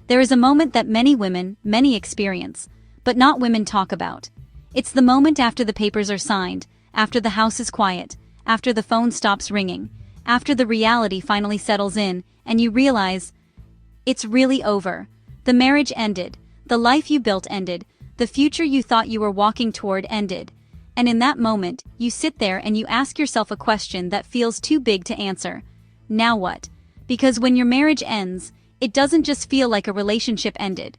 There is a moment that many experience, but not women talk about. It's the moment after the papers are signed, after the house is quiet, after the phone stops ringing, after the reality finally settles in, and you realize it's really over. The marriage ended, the life you built ended, the future you thought you were walking toward ended. And in that moment, you sit there and you ask yourself a question that feels too big to answer. Now what? Because when your marriage ends, it doesn't just feel like a relationship ended.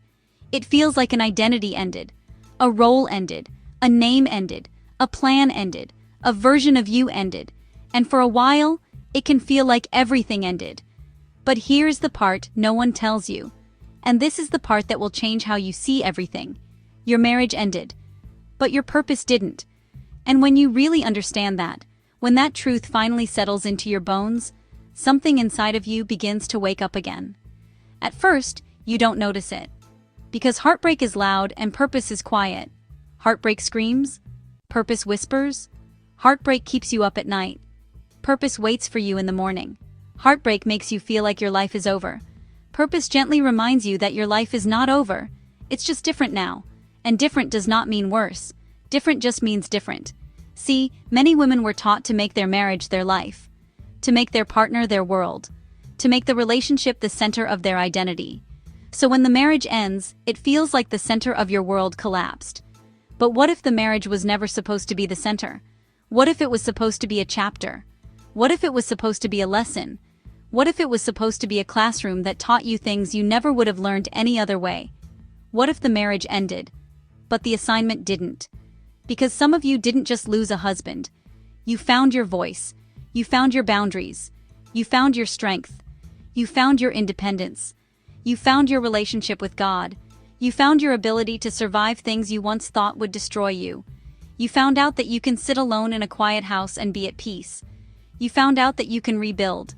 It feels like an identity ended. A role ended. A name ended. A plan ended. A version of you ended. And for a while, it can feel like everything ended. But here's the part no one tells you. And this is the part that will change how you see everything. Your marriage ended. But your purpose didn't. And when you really understand that, when that truth finally settles into your bones, something inside of you begins to wake up again. At first, you don't notice it. Because heartbreak is loud and purpose is quiet. Heartbreak screams. Purpose whispers. Heartbreak keeps you up at night. Purpose waits for you in the morning. Heartbreak makes you feel like your life is over. Purpose gently reminds you that your life is not over. It's just different now. And different does not mean worse. Different just means different. See, many women were taught to make their marriage their life. To make their partner their world. To make the relationship the center of their identity. So when the marriage ends, it feels like the center of your world collapsed. But what if the marriage was never supposed to be the center? What if it was supposed to be a chapter? What if it was supposed to be a lesson? What if it was supposed to be a classroom that taught you things you never would have learned any other way? What if the marriage ended, but the assignment didn't? Because some of you didn't just lose a husband. You found your voice. You found your boundaries. You found your strength. You found your independence. You found your relationship with God. You found your ability to survive things you once thought would destroy you. You found out that you can sit alone in a quiet house and be at peace. You found out that you can rebuild.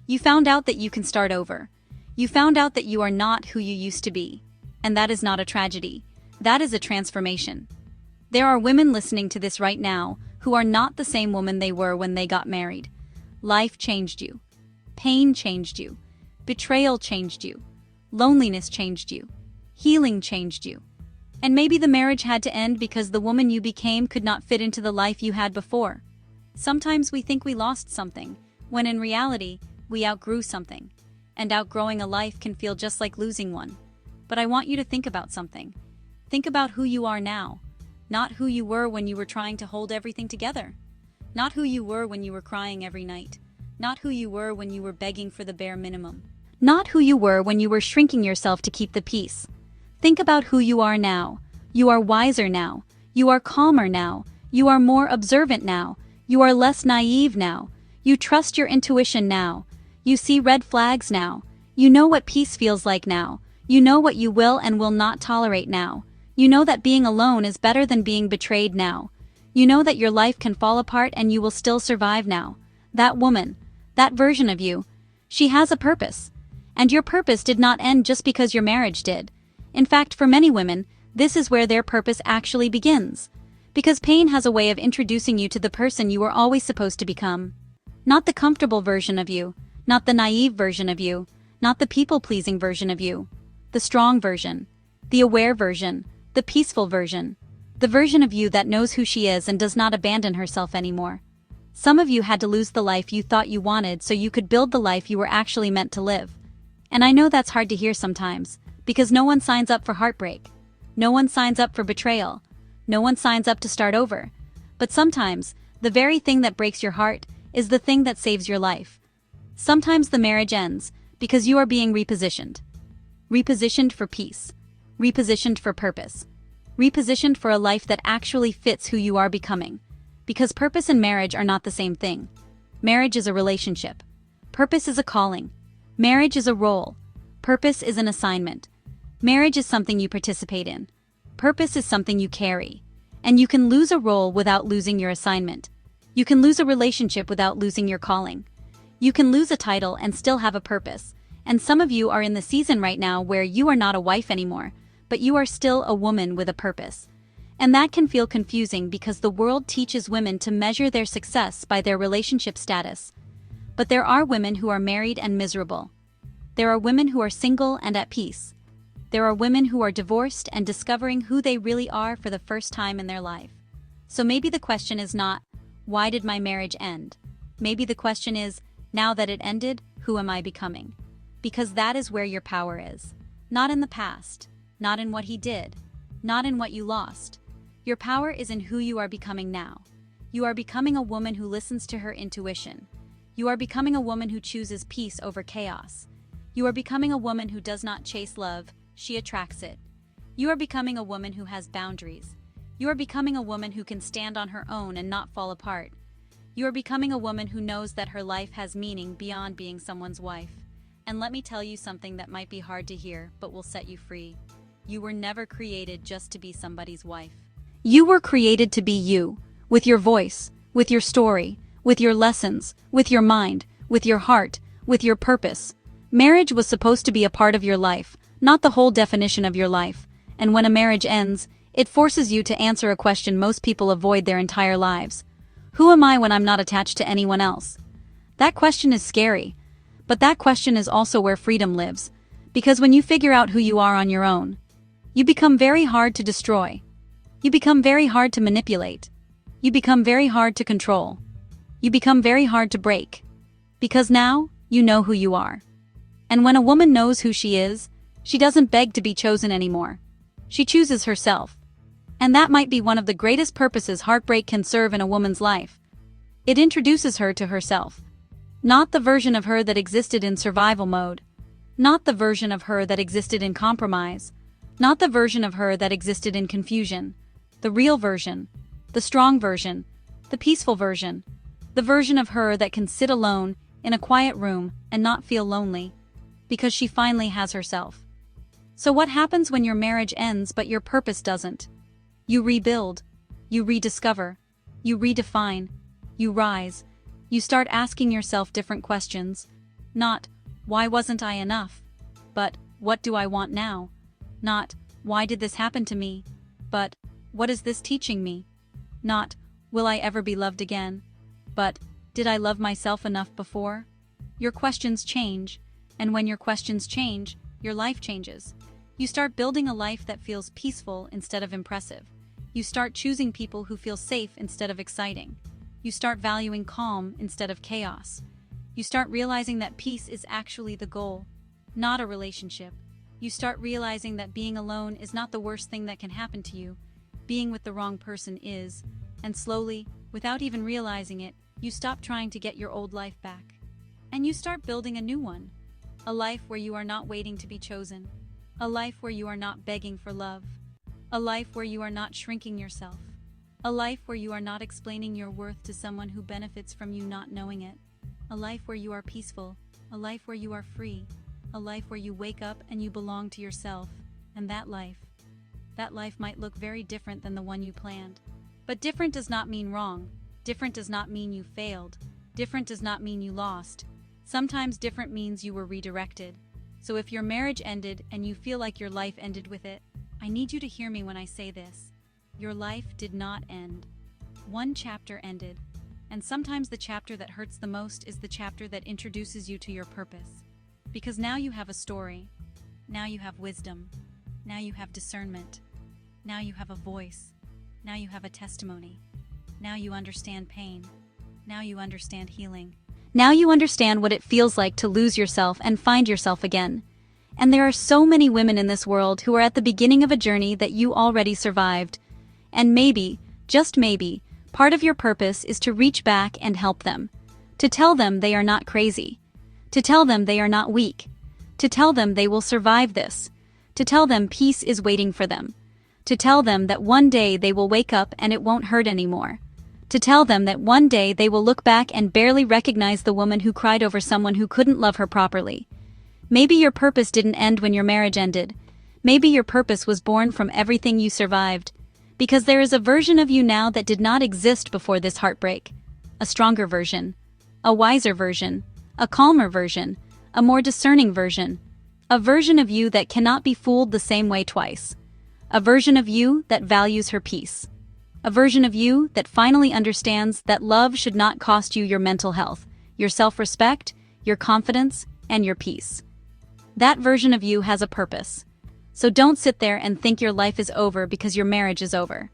You found out that you can start over. You found out that you are not who you used to be. And that is not a tragedy. That is a transformation. There are women listening to this right now who are not the same woman they were when they got married. Life changed you. Pain changed you. Betrayal changed you. Loneliness changed you. Healing changed you. And maybe the marriage had to end because the woman you became could not fit into the life you had before. Sometimes we think we lost something, when in reality, we outgrew something. And outgrowing a life can feel just like losing one. But I want you to think about something. Think about who you are now. Not who you were when you were trying to hold everything together. Not who you were when you were crying every night. Not who you were when you were begging for the bare minimum. Not who you were when you were shrinking yourself to keep the peace. Think about who you are now. You are wiser now. You are calmer now. You are more observant now. You are less naive now. You trust your intuition now. You see red flags now. You know what peace feels like now. You know what you will and will not tolerate now. You know that being alone is better than being betrayed now. You know that your life can fall apart and you will still survive now. That woman, that version of you, she has a purpose. And your purpose did not end just because your marriage did. In fact, for many women, this is where their purpose actually begins. Because pain has a way of introducing you to the person you were always supposed to become. Not the comfortable version of you, not the naive version of you, not the people-pleasing version of you. The strong version, the aware version, the peaceful version, the version of you that knows who she is and does not abandon herself anymore. Some of you had to lose the life you thought you wanted so you could build the life you were actually meant to live. And I know that's hard to hear sometimes, because no one signs up for heartbreak. No one signs up for betrayal. No one signs up to start over. But sometimes, the very thing that breaks your heart is the thing that saves your life. Sometimes the marriage ends because you are being repositioned. Repositioned for peace. Repositioned for purpose. Repositioned for a life that actually fits who you are becoming. Because purpose and marriage are not the same thing. Marriage is a relationship. Purpose is a calling. Marriage is a role. Purpose is an assignment. Marriage is something you participate in. Purpose is something you carry. And you can lose a role without losing your assignment. You can lose a relationship without losing your calling. You can lose a title and still have a purpose. And some of you are in the season right now where you are not a wife anymore, but you are still a woman with a purpose. And that can feel confusing because the world teaches women to measure their success by their relationship status. But there are women who are married and miserable. There are women who are single and at peace. There are women who are divorced and discovering who they really are for the first time in their life. So maybe the question is not, why did my marriage end? Maybe the question is, now that it ended, who am I becoming? Because that is where your power is. Not in the past, not in what he did, not in what you lost. Your power is in who you are becoming now. You are becoming a woman who listens to her intuition. You are becoming a woman who chooses peace over chaos. You are becoming a woman who does not chase love, she attracts it. You are becoming a woman who has boundaries. You are becoming a woman who can stand on her own and not fall apart. You are becoming a woman who knows that her life has meaning beyond being someone's wife. And let me tell you something that might be hard to hear, but will set you free. You were never created just to be somebody's wife. You were created to be you, with your voice, with your story, with your lessons, with your mind, with your heart, with your purpose. Marriage was supposed to be a part of your life, not the whole definition of your life. And when a marriage ends, it forces you to answer a question most people avoid their entire lives. Who am I when I'm not attached to anyone else? That question is scary, but that question is also where freedom lives. Because when you figure out who you are on your own, you become very hard to destroy. You become very hard to manipulate. You become very hard to control. You become very hard to break. Because now, you know who you are. And when a woman knows who she is, she doesn't beg to be chosen anymore. She chooses herself. And that might be one of the greatest purposes heartbreak can serve in a woman's life. It introduces her to herself. Not the version of her that existed in survival mode. Not the version of her that existed in compromise. Not the version of her that existed in confusion. The real version. The strong version. The peaceful version. The version of her that can sit alone in a quiet room and not feel lonely. Because she finally has herself. So what happens when your marriage ends but your purpose doesn't? You rebuild. You rediscover. You redefine. You rise. You start asking yourself different questions. Not, why wasn't I enough? But, what do I want now? Not, why did this happen to me? But, what is this teaching me? Not, will I ever be loved again? But, did I love myself enough before? Your questions change, and when your questions change, your life changes. You start building a life that feels peaceful instead of impressive. You start choosing people who feel safe instead of exciting. You start valuing calm instead of chaos. You start realizing that peace is actually the goal, not a relationship. You start realizing that being alone is not the worst thing that can happen to you. Being with the wrong person is, and slowly, without even realizing it, you stop trying to get your old life back. And you start building a new one. A life where you are not waiting to be chosen. A life where you are not begging for love. A life where you are not shrinking yourself. A life where you are not explaining your worth to someone who benefits from you not knowing it. A life where you are peaceful. A life where you are free. A life where you wake up and you belong to yourself. And that life might look very different than the one you planned. But different does not mean wrong. Different does not mean you failed. Different does not mean you lost. Sometimes different means you were redirected. So if your marriage ended and you feel like your life ended with it, I need you to hear me when I say this. Your life did not end. One chapter ended. And sometimes the chapter that hurts the most is the chapter that introduces you to your purpose. Because now you have a story. Now you have wisdom. Now you have discernment. Now you have a voice. Now you have a testimony. Now you understand pain. Now you understand healing. Now you understand what it feels like to lose yourself and find yourself again. And there are so many women in this world who are at the beginning of a journey that you already survived. And maybe, just maybe, part of your purpose is to reach back and help them. To tell them they are not crazy. To tell them they are not weak. To tell them they will survive this. To tell them peace is waiting for them. To tell them that one day they will wake up and it won't hurt anymore. To tell them that one day they will look back and barely recognize the woman who cried over someone who couldn't love her properly. Maybe your purpose didn't end when your marriage ended. Maybe your purpose was born from everything you survived. Because there is a version of you now that did not exist before this heartbreak. A stronger version. A wiser version. A calmer version. A more discerning version. A version of you that cannot be fooled the same way twice. A version of you that values her peace. A version of you that finally understands that love should not cost you your mental health, your self-respect, your confidence, and your peace. That version of you has a purpose. So don't sit there and think your life is over because your marriage is over.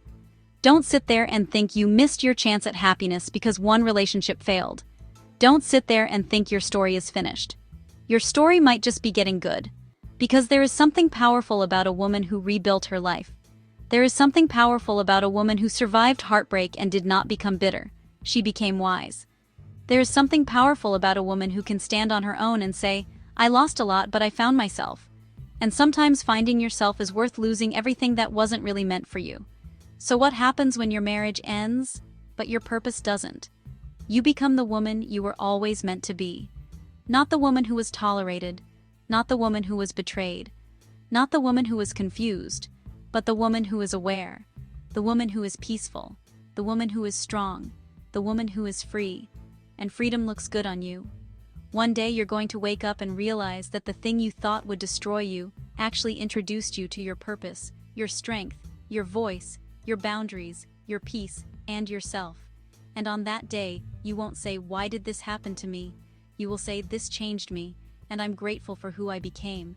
Don't sit there and think you missed your chance at happiness because one relationship failed. Don't sit there and think your story is finished. Your story might just be getting good. Because there is something powerful about a woman who rebuilt her life. There is something powerful about a woman who survived heartbreak and did not become bitter. She became wise. There is something powerful about a woman who can stand on her own and say, I lost a lot, but I found myself. And sometimes finding yourself is worth losing everything that wasn't really meant for you. So what happens when your marriage ends, but your purpose doesn't? You become the woman you were always meant to be. Not the woman who was tolerated, not the woman who was betrayed, not the woman who was confused, but the woman who is aware, the woman who is peaceful, the woman who is strong, the woman who is free. And freedom looks good on you. One day you're going to wake up and realize that the thing you thought would destroy you actually introduced you to your purpose, your strength, your voice, your boundaries, your peace, and yourself. And on that day, you won't say, why did this happen to me? You will say, this changed me, and I'm grateful for who I became.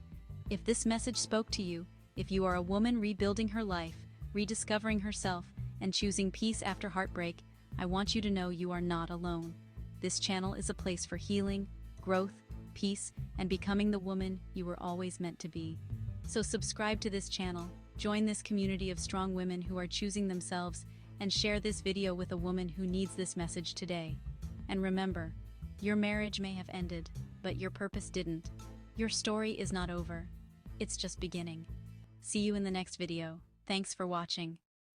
If this message spoke to you, if you are a woman rebuilding her life, rediscovering herself, and choosing peace after heartbreak, I want you to know you are not alone. This channel is a place for healing, growth, peace, and becoming the woman you were always meant to be. So subscribe to this channel, join this community of strong women who are choosing themselves, and share this video with a woman who needs this message today. And remember, your marriage may have ended, but your purpose didn't. Your story is not over. It's just beginning. See you in the next video. Thanks for watching.